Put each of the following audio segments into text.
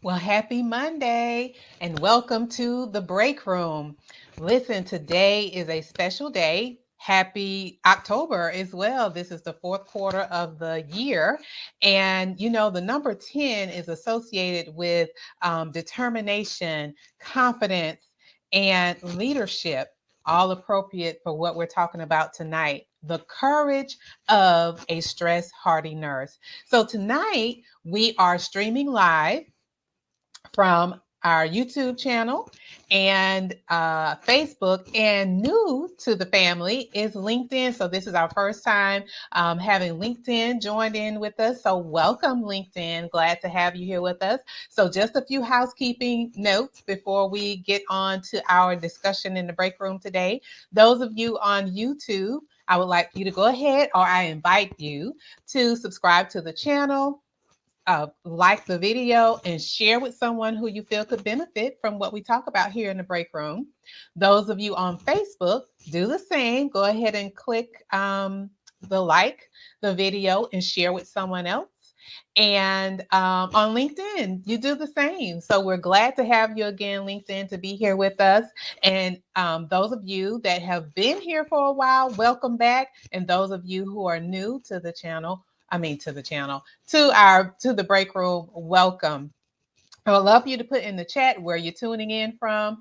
Well, happy Monday and welcome to the break room. Listen, today is a special day. Happy October as well. This is the fourth quarter of the year. And the number 10 is associated with determination, confidence, and leadership, all appropriate for what we're talking about tonight. The courage of a stress hardy nurse. So, tonight we are streaming live from our YouTube channel and Facebook. And new to the family is LinkedIn. So this is our first time having LinkedIn joined in with us. So welcome, LinkedIn. Glad to have you here with us. So just a few housekeeping notes before we get on to our discussion in the break room today. Those of you on YouTube, I would like you to go ahead, or I invite you to subscribe to the channel, like the video, and share with someone who you feel could benefit from what we talk about here in the break room. Those of you on Facebook, do the same. Go ahead and click the video and share with someone else. And on LinkedIn, you do the same. So we're glad to have you again, LinkedIn, to be here with us. And those of you that have been here for a while, welcome back. And those of you who are new to the channel, to the break room, welcome. I would love for you to put in the chat where you're tuning in from,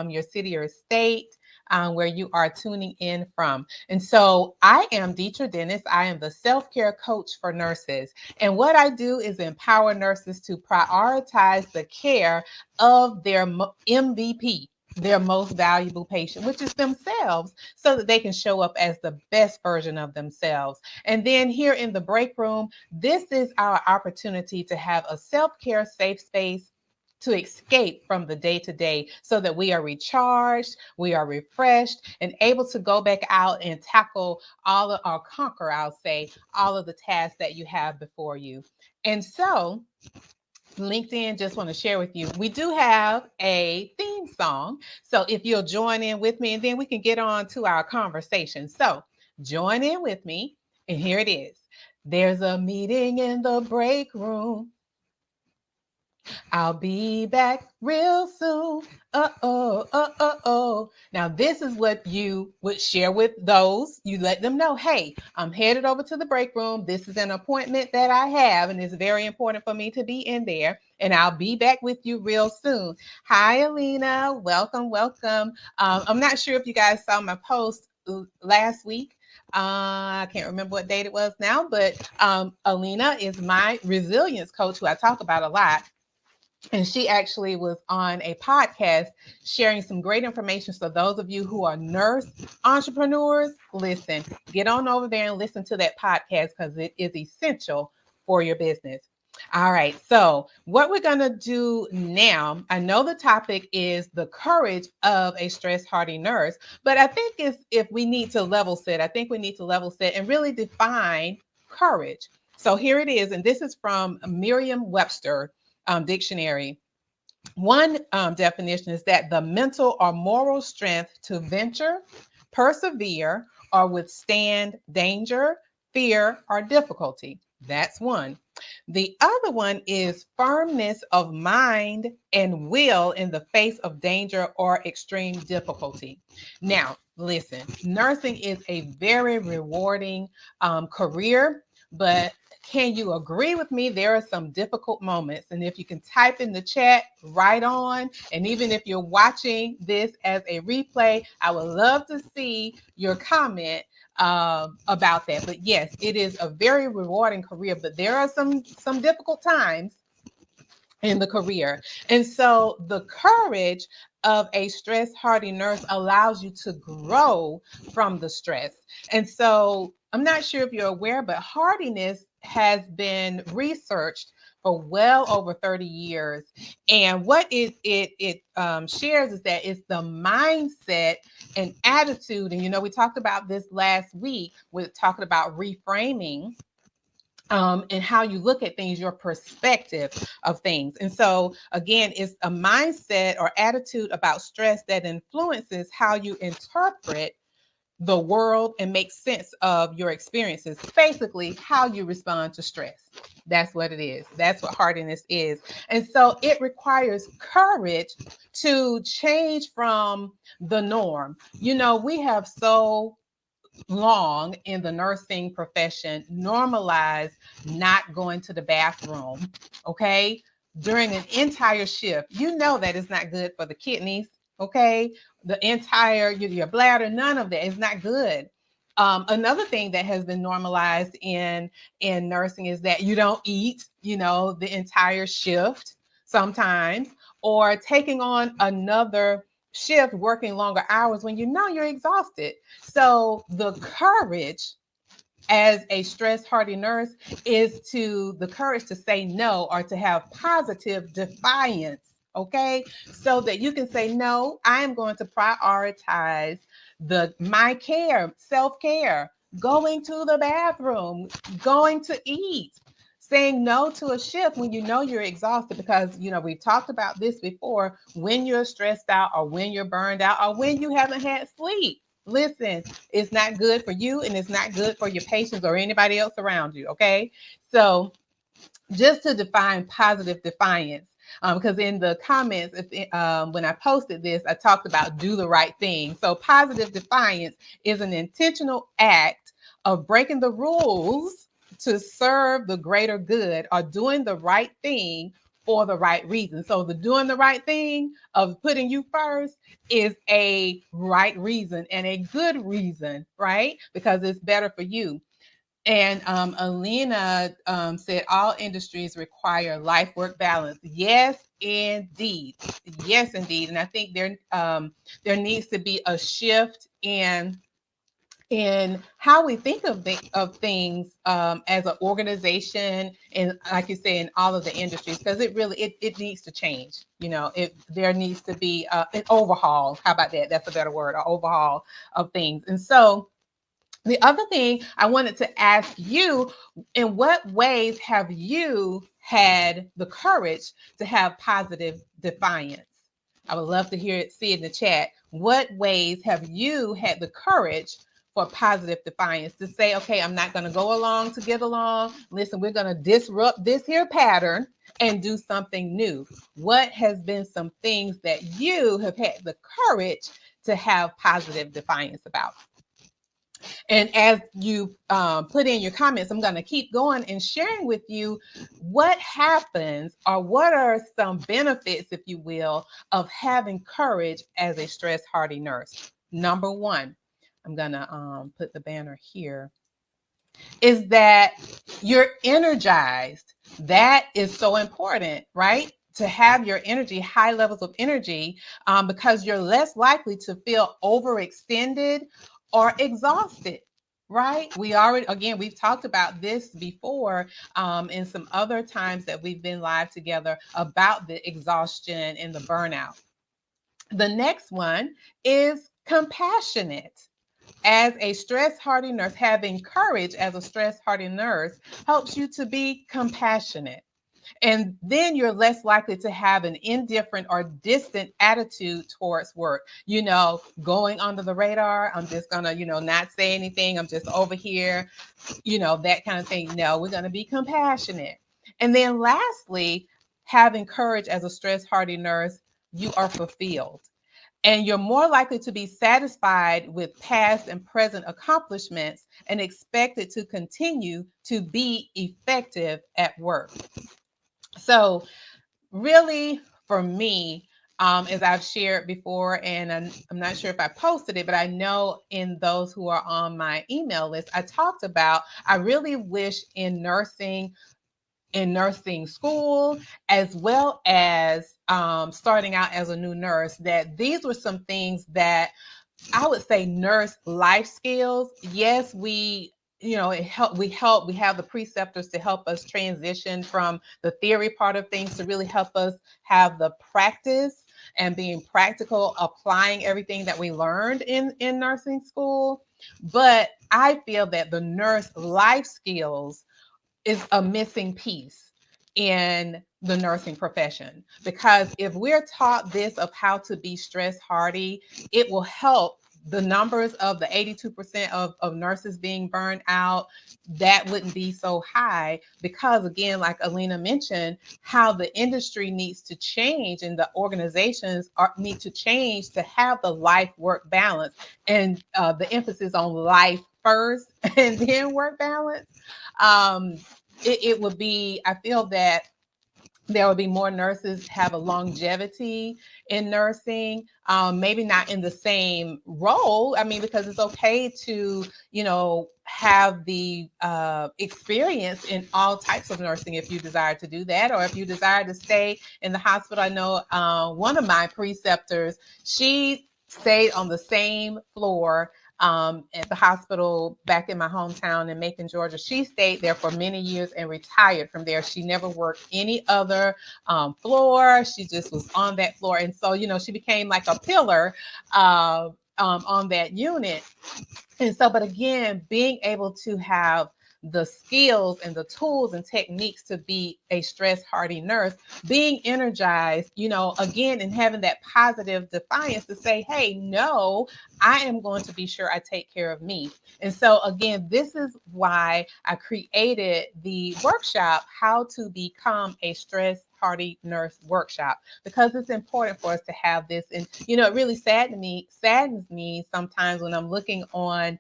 your city or state, where you are tuning in from. And so I am Deetra Dennis. I am the self-care coach for nurses. And what I do is empower nurses to prioritize the care of their MVP, their most valuable patient, which is themselves, so that they can show up as the best version of themselves. And then here in the break room, this is our opportunity to have a self-care safe space to escape from the day to day so that we are recharged, we are refreshed, and able to go back out and tackle or conquer, I'll say, all of the tasks that you have before you. And so, LinkedIn, just want to share with you, we do have a theme song. So if you'll join in with me, and then we can get on to our conversation. So join in with me, and here it is. There's a meeting in the break room. I'll be back real soon. Oh. Now, this is what you would share with those. You let them know, hey, I'm headed over to the break room. This is an appointment that I have, and it's very important for me to be in there. And I'll be back with you real soon. Hi, Alina. Welcome, welcome. I'm not sure if you guys saw my post last week. I can't remember what date it was now, but Alina is my resilience coach who I talk about a lot. And she actually was on a podcast sharing some great information. So those of you who are nurse entrepreneurs, listen, get on over there and listen to that podcast because it is essential for your business. All right. So what we're going to do now, I know the topic is the courage of a stress hardy nurse, but I think if we need to level set, I think we need to level set and really define courage. So here it is. And this is from Merriam-Webster dictionary. One definition is that the mental or moral strength to venture, persevere, or withstand danger, fear, or difficulty. That's one. The other one is firmness of mind and will in the face of danger or extreme difficulty. Now, listen, nursing is a very rewarding career, but can you agree with me? There are some difficult moments. And if you can type in the chat right on, and even if you're watching this as a replay, I would love to see your comment about that. But yes, it is a very rewarding career, but there are some difficult times in the career. And so the courage of a stress hardy nurse allows you to grow from the stress. And so I'm not sure if you're aware, but hardiness has been researched for well over 30 years. And what it shares is that it's the mindset and attitude. And, we talked about this last week. We're talking about reframing and how you look at things, your perspective of things. And so, again, it's a mindset or attitude about stress that influences how you interpret the world and make sense of your experiences. Basically, how you respond to stress. That's what it is. That's what hardiness is. And so it requires courage to change from the norm. You know, we have so long in the nursing profession normalized not going to the bathroom, okay, during an entire shift. You know that is not good for the kidneys, okay? The entire your bladder, none of that is not good. Another thing that has been normalized in nursing is that you don't eat, you know, the entire shift sometimes, or taking on another shift working longer hours when you know you're exhausted. So the courage as a stress hardy nurse is to the courage to say no or to have positive defiance. Okay, so that you can say no, I am going to prioritize the my care, self-care, going to the bathroom, going to eat, saying no to a shift when you know you're exhausted, because you know we've talked about this before. When you're stressed out or when you're burned out or when you haven't had sleep, listen, it's not good for you and it's not good for your patients or anybody else around you. Okay, so just to define positive defiance, because in the comments, when I posted this, I talked about do the right thing. So positive defiance is an intentional act of breaking the rules to serve the greater good, or doing the right thing for the right reason. So the doing the right thing of putting you first is a right reason and a good reason, right? Because it's better for you. And Alina said all industries require life work balance. Yes, indeed. Yes, indeed. And I think there needs to be a shift in how we think of things as an organization, and like you say, in all of the industries, because it needs to change. You know, there needs to be an overhaul. How about that? That's a better word, an overhaul of things. And so the other thing I wanted to ask you, in what ways have you had the courage to have positive defiance? I would love to see it in the chat. What ways have you had the courage for positive defiance to say, okay, I'm not going to go along to get along. Listen, we're going to disrupt this here pattern and do something new. What has been some things that you have had the courage to have positive defiance about? And as you put in your comments, I'm going to keep going and sharing with you what happens, or what are some benefits, if you will, of having courage as a stress hardy nurse. Number one, I'm going to put the banner here, is that you're energized. That is so important, right? To have your energy, high levels of energy, because you're less likely to feel overextended or exhausted, right? We've talked about this before in some other times that we've been live together about the exhaustion and the burnout. The next one is compassionate. As a stress hardy nurse, having courage as a stress hardy nurse helps you to be compassionate. And then you're less likely to have an indifferent or distant attitude towards work. You know, going under the radar. I'm just going to, not say anything. I'm just over here, that kind of thing. No, we're going to be compassionate. And then lastly, having courage as a stress hardy nurse, you are fulfilled. And you're more likely to be satisfied with past and present accomplishments and expected to continue to be effective at work. So, really, for me, as I've shared before, and I'm not sure if I posted it, but I know in those who are on my email list, I talked about I really wish in nursing school, as well as starting out as a new nurse, that these were some things that I would say nurse life skills. Yes, we we have the preceptors to help us transition from the theory part of things to really help us have the practice and being practical, applying everything that we learned in nursing school. But I feel that the nurse life skills is a missing piece in the nursing profession, because if we're taught this of how to be stress hardy, it will help the numbers of the 82% of nurses being burned out, that wouldn't be so high because, again, like Alina mentioned, how the industry needs to change and the organizations need to change to have the life work balance and the emphasis on life first and then work balance. Um, it would be, I feel that there will be more nurses have a longevity in nursing, maybe not in the same role. I mean, because it's okay to, have the experience in all types of nursing if you desire to do that, or if you desire to stay in the hospital. I know one of my preceptors, she stayed on the same floor at the hospital back in my hometown in Macon, Georgia. She stayed there for many years and retired from there. She never worked any other floor. She just was on that floor. And so, she became like a pillar on that unit. And so, but again, being able to have the skills and the tools and techniques to be a stress hardy nurse, being energized, again, and having that positive defiance to say, hey, no, I am going to be sure I take care of me. And so, again, this is why I created the workshop, How to Become a Stress Hardy Nurse workshop, because it's important for us to have this. And, it really saddens me sometimes when I'm looking on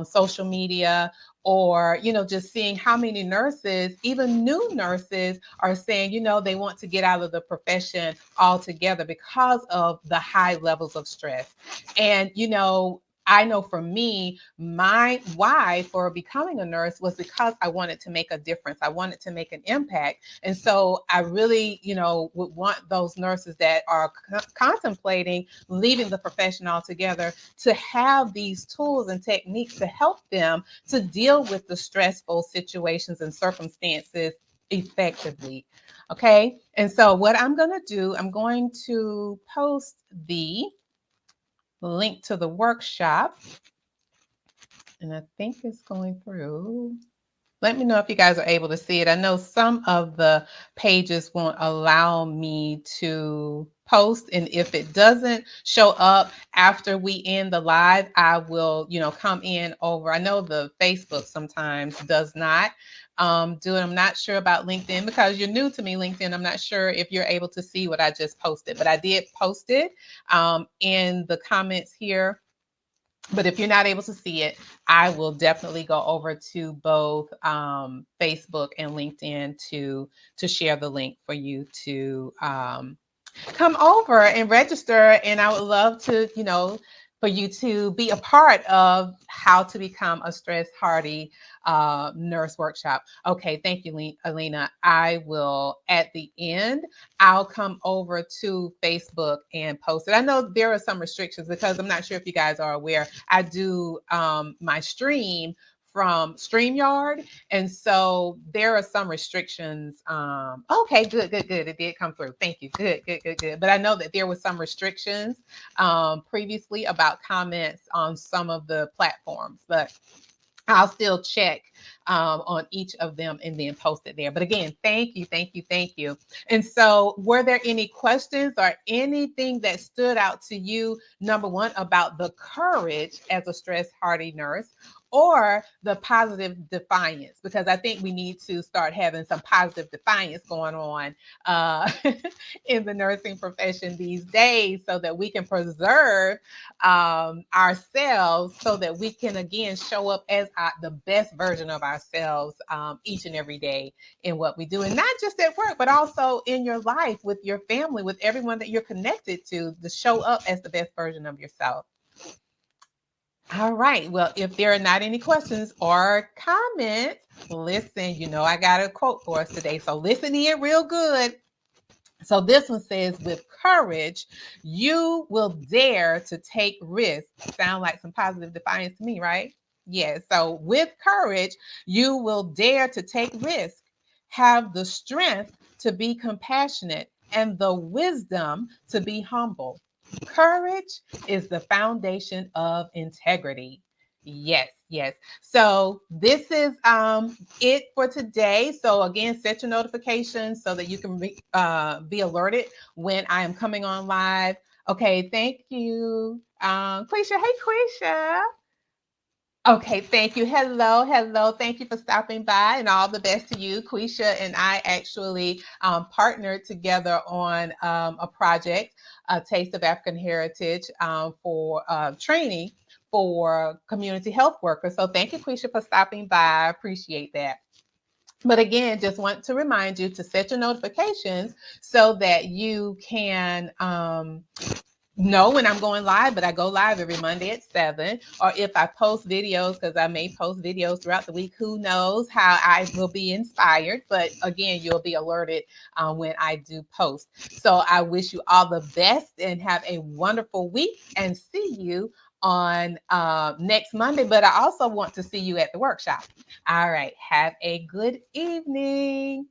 social media, or, just seeing how many nurses, even new nurses, are saying, they want to get out of the profession altogether because of the high levels of stress. And, I know for me, my why for becoming a nurse was because I wanted to make a difference. I wanted to make an impact. And so I really, would want those nurses that are contemplating leaving the profession altogether to have these tools and techniques to help them to deal with the stressful situations and circumstances effectively. Okay. And so what I'm going to do, I'm going to post the link to the workshop, and I think it's going through. Let me know if you guys are able to see it. I know some of the pages won't allow me to post, and if it doesn't show up after we end the live, I will, come in over. I know the Facebook sometimes does not do it. I'm not sure about LinkedIn because you're new to me, LinkedIn. I'm not sure if you're able to see what I just posted, but I did post it in the comments here. But if you're not able to see it, I will definitely go over to both Facebook and LinkedIn to share the link for you to come over and register. And I would love to, for you to be a part of How to Become a Stress Hardy Nurse workshop. Okay, thank you, Alina. I will, at the end, I'll come over to Facebook and post it. I know there are some restrictions because I'm not sure if you guys are aware. I do my stream from StreamYard. And so there are some restrictions. Okay, good. It did come through. Thank you. Good. But I know that there was some restrictions previously about comments on some of the platforms, but I'll still check on each of them and then post it there. But again, thank you. And so were there any questions or anything that stood out to you, number one, about the courage as a stress hardy nurse, or the positive defiance? Because I think we need to start having some positive defiance going on in the nursing profession these days so that we can preserve ourselves, so that we can, again, show up as the best version of ourselves each and every day in what we do. And not just at work, but also in your life, with your family, with everyone that you're connected to show up as the best version of yourself. All right. Well, if there are not any questions or comments, listen, I got a quote for us today. So listen in real good. So this one says, with courage, you will dare to take risks. Sound like some positive defiance to me, right? Yes. So with courage, you will dare to take risks, have the strength to be compassionate, and the wisdom to be humble. Courage is the foundation of integrity. Yes. So this is it for today. So again, set your notifications so that you can be alerted when I am coming on live Okay, thank you. Quisha, hey Quisha. Okay, thank you. Hello, hello. Thank you for stopping by, and all the best to you. Quisha and I actually partnered together on a project, a Taste of African Heritage, for training for community health workers. So thank you, Quisha, for stopping by. I appreciate that. But again, just want to remind you to set your notifications so that you can know when I'm going live, but I go live every Monday at 7. Or if I post videos, because I may post videos throughout the week, who knows how I will be inspired. But again, you'll be alerted when I do post. So I wish you all the best and have a wonderful week, and see you on next Monday. But I also want to see you at the workshop. All right. Have a good evening.